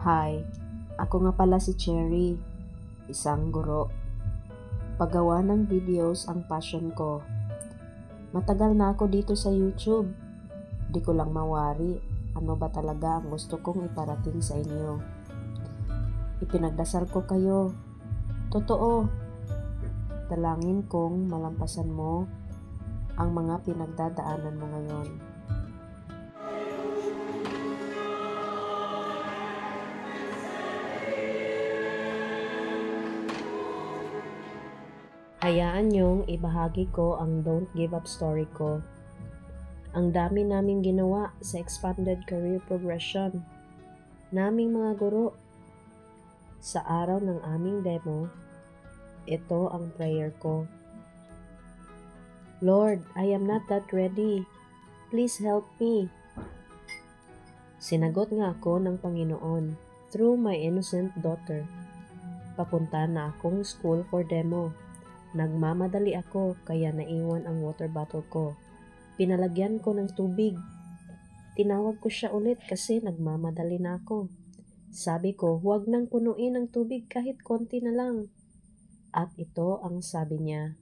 Hi, ako nga pala si Cherry, isang guro. Paggawa ng videos ang passion ko. Matagal na ako dito sa YouTube. Di ko lang mawari ano ba talaga ang gusto kong iparating sa inyo. Ipinagdasal ko kayo. Totoo. Dalangin kong malampasan mo ang mga pinagdadaanan mo ngayon. Hayaan niyong ibahagi ko ang Don't Give Up story ko. Ang dami naming ginawa sa expanded career progression. Naming mga guro. Sa araw ng aming demo, ito ang prayer ko. Lord, I am not that ready. Please help me. Sinagot nga ako ng Panginoon through my innocent daughter. Papunta na akong school for demo. Nagmamadali ako kaya naiwan ang water bottle ko. Pinalagyan ko ng tubig. Tinawag ko siya ulit kasi nagmamadali na ako. Sabi ko, huwag nang punuin ang tubig kahit konti na lang. At ito ang sabi niya.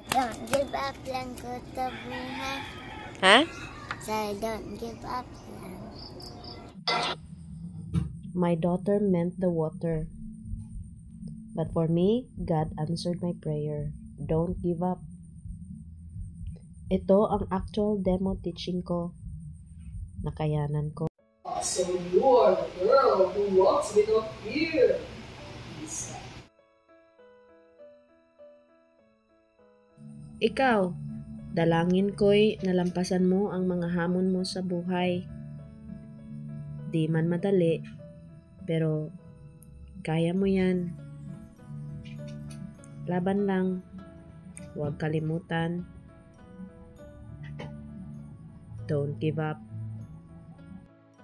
Don't give up lang ko to buhay. Ha? So don't give up lang. My daughter meant the water. But for me, God answered my prayer. Don't give up. Ito ang actual demo teaching ko. Nakayanan ko. So you are the girl who walks without fear. Ikaw, dalangin ko'y nalampasan mo ang mga hamon mo sa buhay. Di man madali, pero kaya mo yan. Laban lang, huwag kalimutan. Don't give up.